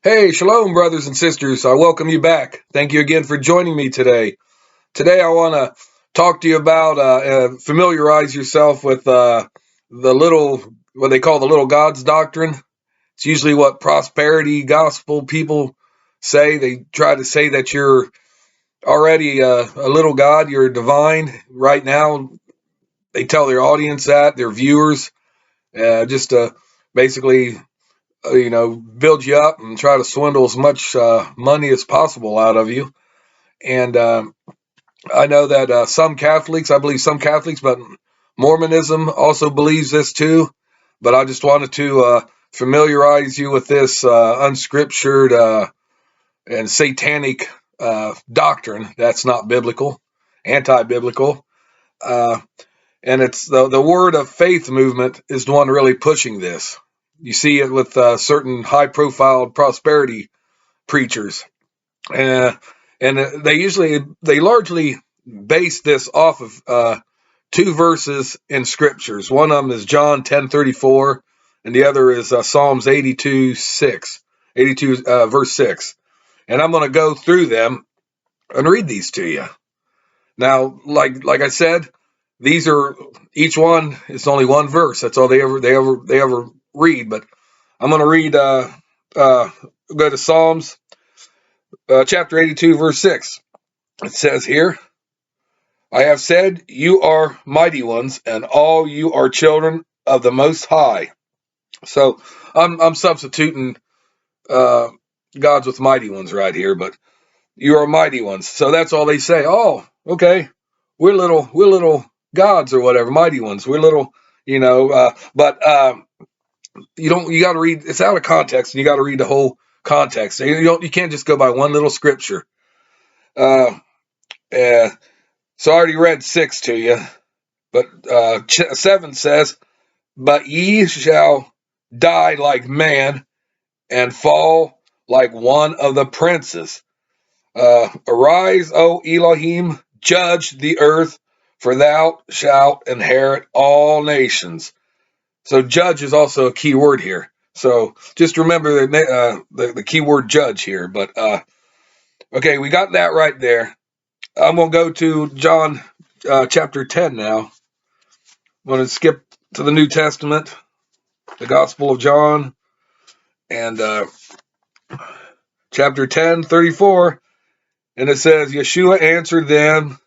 Hey, shalom, brothers and sisters. I welcome you back. Thank you again for joining me today. Today, I want to talk to you about familiarize yourself with what they call the little God's doctrine. It's usually what prosperity gospel people say. They try to say that you're already a little God, you're divine. Right now, they tell their audience that, their viewers, just to basically build you up and try to swindle as much money as possible out of you. And I know that I believe some Catholics, but Mormonism also believes this too. But I just wanted to familiarize you with this unscriptured and satanic doctrine that's not biblical, anti-biblical. Uh, and it's the Word of Faith movement is the one really pushing this. You see it with certain high-profile prosperity preachers, uh, and they largely base this off of two verses in scriptures. One of them is John 10:34, and the other is Psalms 82 verse 6. And I'm going to go through them and read these to you. Now, like I said, these are each one is only one verse. That's all they ever read. But I'm going to read. Go to Psalms chapter 82, verse 6. It says here, "I have said, you are mighty ones, and all you are children of the Most High." So I'm substituting uh, gods with mighty ones right here, but you are mighty ones. So that's all they say. Oh, okay, we're little gods or whatever, mighty ones. We're little, but you got to read. It's out of context, and you got to read the whole context. You can't just go by one little scripture. Uh, uh, so I already read 6 to you, but 7 says, "But ye shall die like man, and fall like one of the princes. Arise, O Elohim, judge the earth, for thou shalt inherit all nations." So judge is also a key word here. So just remember the key word judge here. But okay, we got that right there. I'm going to go to John chapter 10 now. I'm going to skip to the New Testament, the Gospel of John, and chapter 10:34. And it says, Yeshua answered them,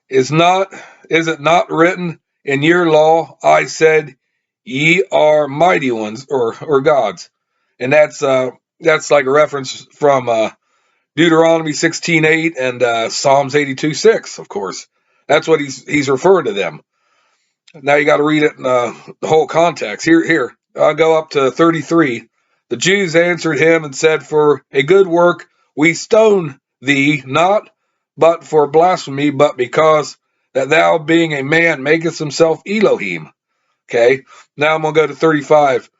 Is it not written in your law, I said, ye are mighty ones or gods? And that's like a reference from Deuteronomy 16:8 and Psalms 82:6, of course. That's what he's referring to them. Now you got to read it in the whole context. Here, I'll go up to 33. The Jews answered him and said, For a good work we stone thee not, but for blasphemy, but because that thou being a man makest himself Elohim. Okay, now I'm going to go to 35.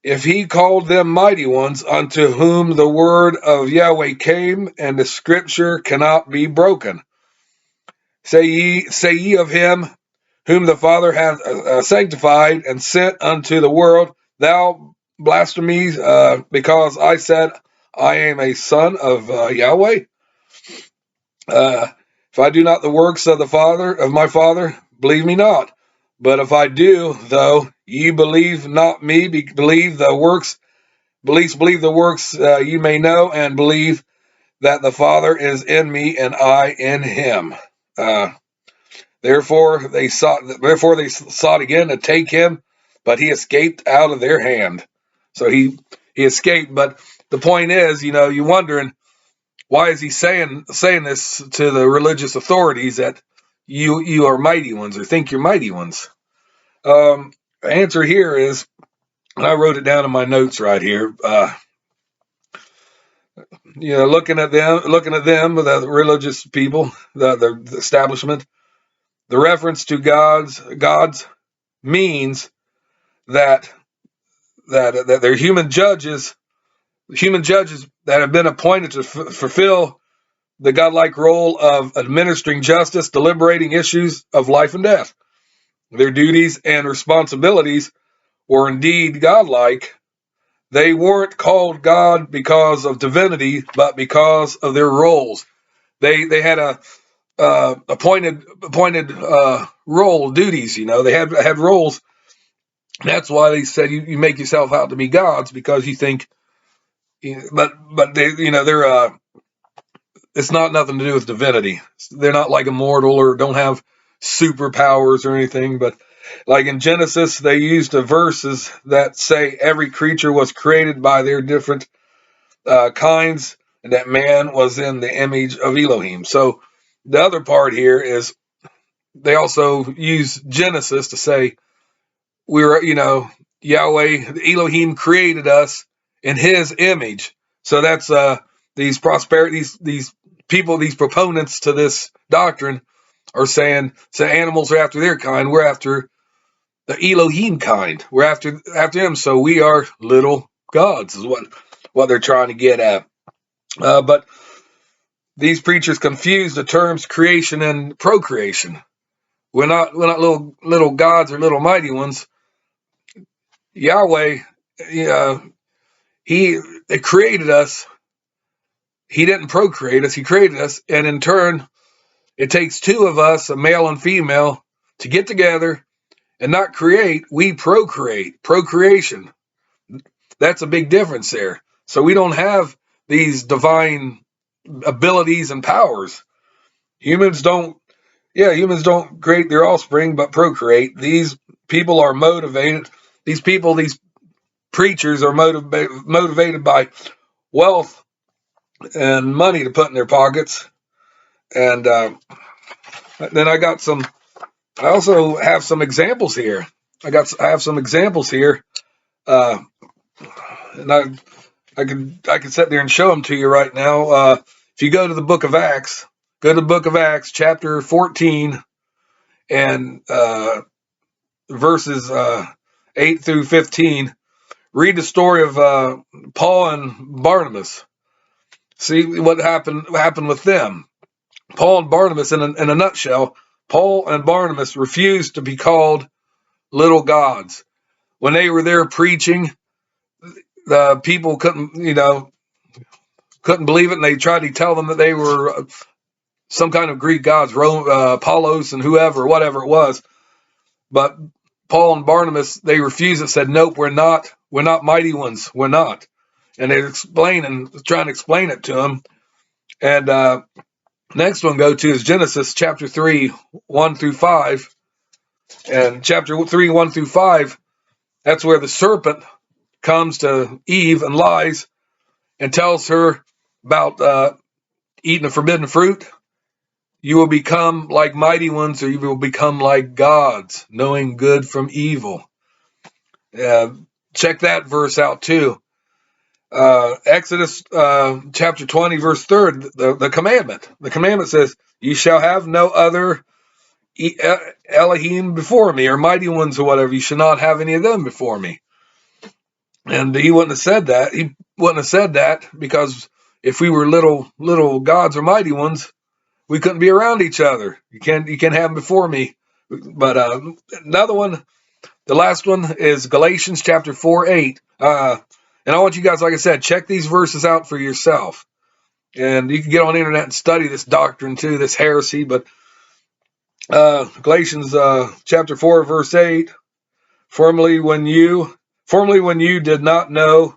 If he called them mighty ones, unto whom the word of Yahweh came, and the scripture cannot be broken. Say ye of him whom the Father hath sanctified and sent unto the world, thou blasphemies, because I said, I am a son of Yahweh. If I do not the works of my Father, believe me not. But if I do, though ye believe not me, believe the works, believe the works you may know, and believe that the Father is in me and I in him. Therefore they sought again to take him, but he escaped out of their hand. So he escaped. But the point is, you're wondering, why is he saying this to the religious authorities, that you are mighty ones or think you're mighty ones? The answer here is, and I wrote it down in my notes right here. Looking at them, the religious people, the establishment, the reference to gods means that they're human judges that have been appointed to fulfill the godlike role of administering justice, deliberating issues of life and death. Their duties and responsibilities were indeed godlike, They weren't called God because of divinity, but because of their roles. They had a appointed role duties. They had roles. That's why they said you make yourself out to be gods because you think. But they they're it's not nothing to do with divinity. They're not like immortal or don't have superpowers or anything. But like in Genesis, they used the verses that say every creature was created by their different kinds, and that man was in the image of Elohim. So the other part here is they also use Genesis to say Yahweh, Elohim created us in his image. So that's these prosperity, these people, these proponents to this doctrine are saying, so animals are after their kind, we're after the Elohim kind. We're after him. So we are little gods, is what they're trying to get at. But these preachers confuse the terms creation and procreation. We're not little gods or little mighty ones. Yahweh, he created us. He didn't procreate us. He created us, and in turn, it takes two of us, a male and female, to get together and not create. We procreate. Procreation. That's a big difference there. So we don't have these divine abilities and powers. Humans don't create their offspring, but procreate. These people are motivated. These preachers are motivated by wealth and money to put in their pockets. And then I also have some examples here. I have some examples here. And I could sit there and show them to you right now. If you go to the book of Acts, chapter 14 and verses 8 through 15. Read the story of Paul and Barnabas. See what happened with them. Paul and Barnabas, in a nutshell, Paul and Barnabas refused to be called little gods. When they were there preaching, the people couldn't believe it, and they tried to tell them that they were some kind of Greek gods, Apollos and whatever it was. But Paul and Barnabas, they refused it, said, nope, we're not mighty ones. We're not. And they're trying to explain it to them. And next one go to is Genesis chapter 3, 1 through 5. And chapter 3, 1 through 5, that's where the serpent comes to Eve and lies and tells her about eating the forbidden fruit. You will become like mighty ones, or you will become like gods, knowing good from evil. Check that verse out too. Exodus chapter 20, verse 3, the commandment. The commandment says, you shall have no other Elohim before me, or mighty ones or whatever. You should not have any of them before me. And he wouldn't have said that. He wouldn't have said that because if we were little gods or mighty ones, we couldn't be around each other. You can't have them before me. But another one, the last one is Galatians chapter 4, 8. And I want you guys, like I said, check these verses out for yourself. And you can get on the internet and study this doctrine too, this heresy. But Galatians chapter 4, verse 8. Formerly when you did not know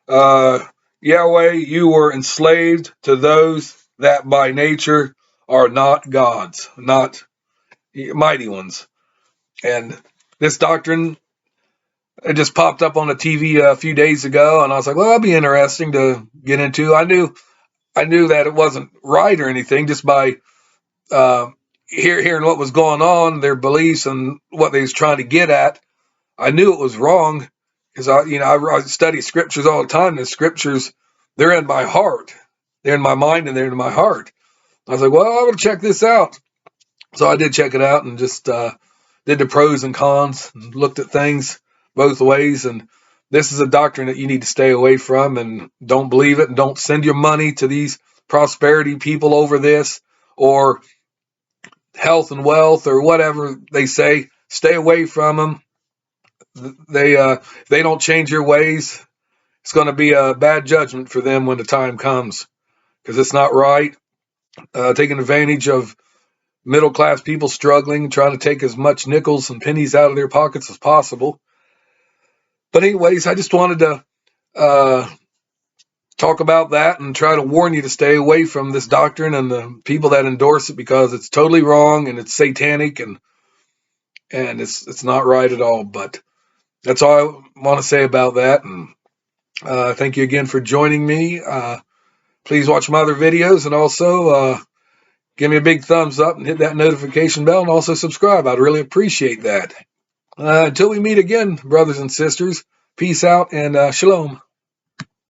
Yahweh, you were enslaved to those that by nature are not gods, not mighty ones. And this doctrine, it just popped up on the TV a few days ago, and I was like, well, that'd be interesting to get into. I knew that it wasn't right or anything just by hearing what was going on, their beliefs and what they was trying to get at. I knew it was wrong because I study scriptures all the time. The scriptures, they're in my heart, they're in my mind, and they're in my heart. I was like, well, I'm gonna check this out. So I did check it out and just did the pros and cons, and looked at things both ways. And this is a doctrine that you need to stay away from, and don't believe it, and don't send your money to these prosperity people over this, or health and wealth, or whatever they say. Stay away from them. They don't change your ways. it's going to be a bad judgment for them when the time comes, because it's not right. Taking advantage of middle class people struggling, trying to take as much nickels and pennies out of their pockets as possible. But anyways, I just wanted to talk about that and try to warn you to stay away from this doctrine and the people that endorse it, because it's totally wrong and it's satanic and it's not right at all. But that's all I want to say about that. And thank you again for joining me. Please watch my other videos, and also give me a big thumbs up and hit that notification bell, and also subscribe. I'd really appreciate that. Until we meet again, brothers and sisters, peace out and shalom.